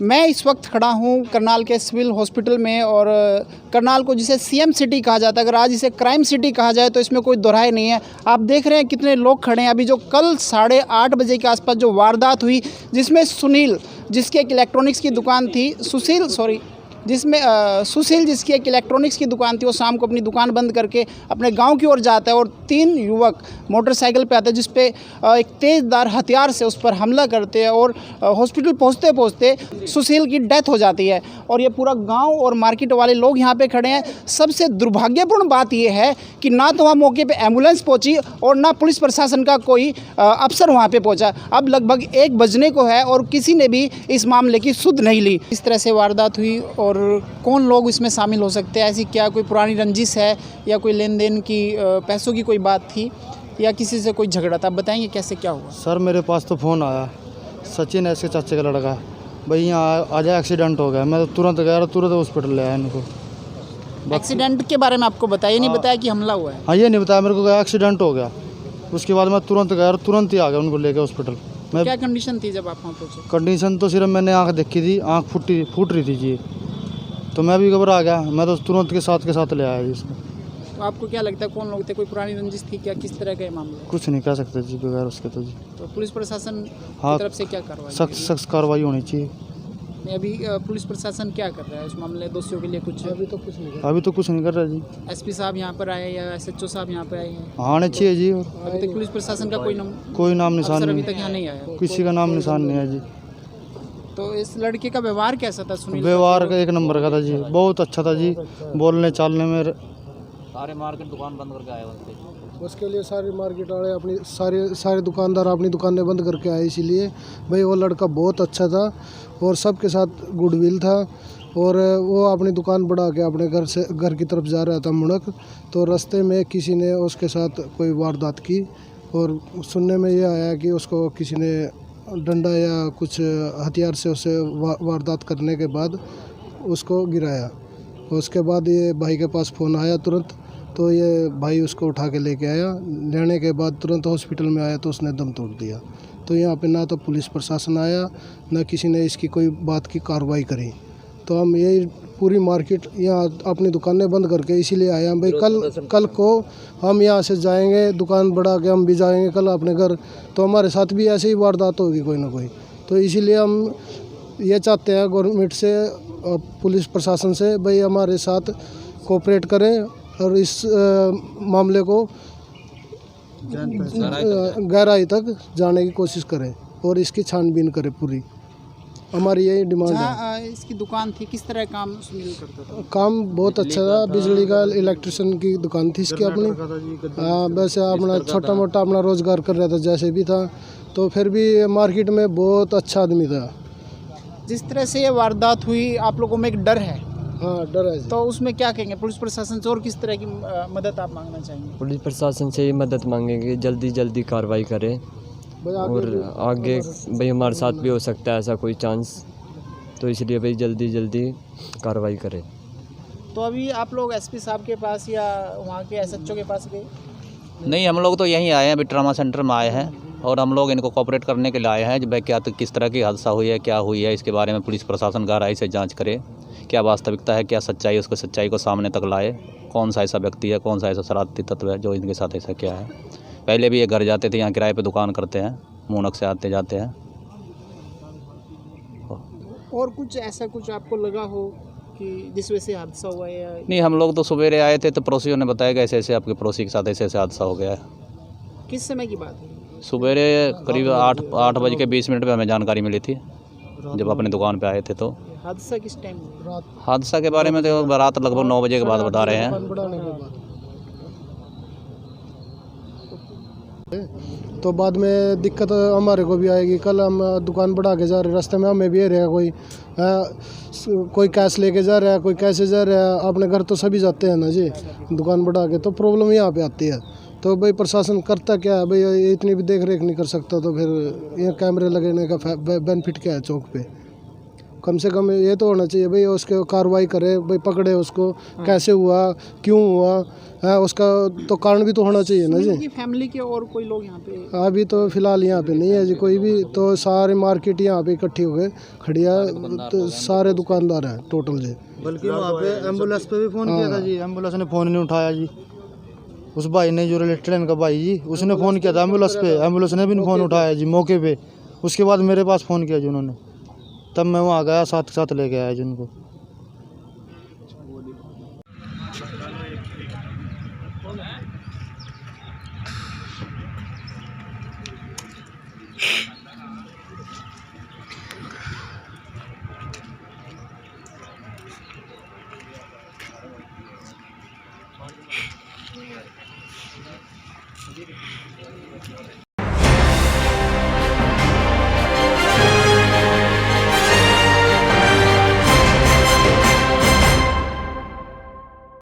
मैं इस वक्त खड़ा हूँ करनाल के सिविल हॉस्पिटल में और करनाल को जिसे सीएम सिटी कहा जाता है, अगर आज इसे क्राइम सिटी कहा जाए तो इसमें कोई दोहराई नहीं है। आप देख रहे हैं कितने लोग खड़े हैं। अभी जो कल 8:30 बजे के आसपास जो वारदात हुई, जिसमें सुनील, जिसकी एक इलेक्ट्रॉनिक्स की दुकान थी, सुशील जिसकी एक इलेक्ट्रॉनिक्स की दुकान थी, वो शाम को अपनी दुकान बंद करके अपने गांव की ओर जाता है और 3 युवक मोटरसाइकिल पे आते हैं, जिस पे एक तेज़दार हथियार से उस पर हमला करते हैं और हॉस्पिटल पहुंचते पहुंचते सुशील की डेथ हो जाती है। और ये पूरा गांव और मार्केट वाले लोग यहाँ पे खड़े हैं। सबसे दुर्भाग्यपूर्ण बात यह है कि ना तो वहाँ मौके पर एम्बुलेंस पहुँची और ना पुलिस प्रशासन का कोई अफसर वहाँ पर पहुँचा। अब लगभग 1 बजने को है और किसी ने भी इस मामले की सुध नहीं ली। इस तरह से वारदात हुई और कौन लोग इसमें शामिल हो सकते हैं? ऐसी क्या कोई पुरानी रंजिश है या कोई लेन देन की पैसों की कोई बात थी या किसी से कोई झगड़ा था? आप बताएंगे कैसे क्या हुआ? सर मेरे पास तो फ़ोन आया, सचिन ऐसे चाचे का लड़का, भाई यहाँ आ जाए, एक्सीडेंट हो गया। मैं तो तुरंत गया, तुरंत हॉस्पिटल ले आया इनको। एक्सीडेंट के बारे में आपको बताया नहीं? बताया कि हमला हुआ है? हाँ, ये नहीं बताया मेरे को, एक्सीडेंट हो गया। उसके बाद मैं तुरंत गया और तुरंत ही आ गया उनको लेके हॉस्पिटल। मैं क्या कंडीशन थी जब आप वहाँ पहुँचे? कंडीशन तो सिर्फ मैंने आँख देखी थी, आँख फूट रही थी जी, तो मैं भी घबरा गया। मैं तो तुरंत के साथ ले आया जी इसको। तो आपको क्या लगता है कौन लोग थे? कोई पुरानी रंजिश थी क्या? किस तरह का ये मामला? कुछ नहीं कह सकते जी बगैर उसके तो जी। तो पुलिस प्रशासन हाँ, की तरफ से क्या कार्रवाई? सख्त कार्रवाई होनी चाहिए। अभी पुलिस प्रशासन क्या कर रहा है इस मामले दोषियों के लिए? अभी तो कुछ नहीं कर रहा जी। एसपी साहब यहाँ पर आए या SHO साहब यहाँ पर आए हैं? हाँ, आने चाहिए जी। और अभी तक पुलिस प्रशासन का कोई नाम निशान अभी नहीं, तक यहाँ नहीं आया, किसी का नाम निशान नहीं है जी। तो इस लड़के का व्यवहार कैसा था? सुनील व्यवहार का 1 नंबर का था जी, बहुत अच्छा था जी, बोलने चालने में। सारे मार्केट दुकान बंद करके आए उसके लिए सारी मार्केट वाले अपनी सारे दुकानदार अपनी दुकानें बंद करके आए। इसीलिए भाई वो लड़का बहुत अच्छा था और सबके साथ गुडविल था। और वो अपनी दुकान बढ़ा के अपने घर की तरफ जा रहा था मुड़क, तो रास्ते में किसी ने उसके साथ कोई वारदात की और सुनने में ये आया कि उसको किसी ने डंडा या कुछ हथियार से उसे वारदात करने के बाद उसको गिराया। उसके बाद ये भाई के पास फ़ोन आया तुरंत, तो ये भाई उसको उठा के लेके आया। लेने के बाद तुरंत हॉस्पिटल में आया तो उसने दम तोड़ दिया। तो यहाँ पे ना तो पुलिस प्रशासन आया, ना किसी ने इसकी कोई बात की कार्रवाई करी। तो हम यही पूरी मार्केट यहाँ अपनी दुकानें बंद करके इसीलिए आए हैं भाई, कल को हम यहाँ से जाएंगे, दुकान बढ़ा के हम भी जाएंगे कल अपने घर, तो हमारे साथ भी ऐसे ही वारदात होगी कोई ना कोई। तो इसीलिए हम ये चाहते हैं गवर्नमेंट से, पुलिस प्रशासन से, भाई हमारे साथ कोऑपरेट करें और इस मामले को गहराई तक जाने की कोशिश करें और इसकी छानबीन करें पूरी। हमारी यही डिमांड है। इसकी दुकान थी, किस तरह काम सुनील करता था? काम बहुत अच्छा था, बिजली का इलेक्ट्रिशियन की दुकान थी इसकी अपनी। हाँ, वैसे अपना छोटा मोटा अपना रोजगार कर रहा था जैसे भी था, तो फिर भी मार्केट में बहुत अच्छा आदमी था। जिस तरह से ये वारदात हुई, आप लोगों में एक डर है? हाँ, डर है। तो उसमें क्या कहेंगे पुलिस प्रशासन से और किस तरह की मदद आप मांगना चाहेंगे? पुलिस प्रशासन से ये मदद मांगेंगे जल्दी कार्रवाई करें और आगे भाई हमारे साथ भी हो सकता है ऐसा कोई चांस, तो इसलिए भाई जल्दी कार्रवाई करें। तो अभी आप लोग SP साहब के पास या वहाँ के SHO के पास गए? नहीं, हम लोग तो यहीं आए हैं, अभी ट्रामा सेंटर में आए हैं और हम लोग इनको कोऑपरेट करने के लिए आए हैं। भाई क्या किस तरह की हादसा हुई है, क्या हुई है, इसके बारे में पुलिस प्रशासन गहराई से जांच करे, क्या वास्तविकता है, क्या सच्चाई, उसको सच्चाई को सामने तक लाए। कौन सा ऐसा व्यक्ति है, कौन सा ऐसा शरारती तत्व है जो इनके साथ ऐसा क्या है। पहले भी ये घर जाते थे, यहाँ किराए पे दुकान करते हैं, मूनक से आते जाते हैं। और कुछ ऐसा कुछ आपको लगा हो कि जिस वजह से हादसा हुआ है या? नहीं, हम लोग तो सवेरे आए थे तो पड़ोसियों ने बताया कि ऐसे आपके पड़ोसी के साथ ऐसे हादसा हो गया है। किस समय की बात है? सवेरे करीब 8:20 पर हमें जानकारी मिली थी जब अपने दुकान पे आए थे। तो हादसा किस टाइम? हादसा के बारे में तो रात लगभग 9 बजे के बाद बता रहे हैं। तो बाद में दिक्कत हमारे को भी आएगी। कल हम दुकान बढ़ा के जा रहे, रास्ते में हमें भी रहेगा कोई कैश लेके जा रहा है, कोई कैसे जा रहा है। अपने घर तो सभी जाते हैं ना जी, दुकान बढ़ा के, तो प्रॉब्लम यहाँ पे आती है। तो भाई प्रशासन करता क्या है भाई, इतनी भी देख रेख नहीं कर सकता, तो फिर ये कैमरे लगने का बेनिफिट क्या है चौक पे? कम से कम ये तो होना चाहिए भाई, उसके कार्रवाई करे भाई, पकड़े उसको, कैसे हुआ, क्यों हुआ है, उसका तो कारण भी तो होना चाहिए ना जी। फैमिली के और कोई लोग यहाँ पे? अभी तो फिलहाल यहाँ पे नहीं है जी कोई भी, तो सारे मार्केट यहाँ पे इकट्ठी हो गए, खड़िया तो सारे दुकानदार हैं टोटल जी। बल्कि वहाँ पे एम्बुलेंस पे भी फ़ोन किया था जी, एम्बुलेंस ने फ़ोन नहीं उठाया जी। उस भाई ने जो रिलेटेड इनका भाई जी, उसने फ़ोन किया था एम्बुलेंस पे, एम्बुलेंस ने भी नहीं फ़ोन उठाया जी मौके पे। उसके बाद मेरे पास फ़ोन किया जी उन्होंने, तब मैं वहाँ गया, साथ साथ लेके आया जी उनको।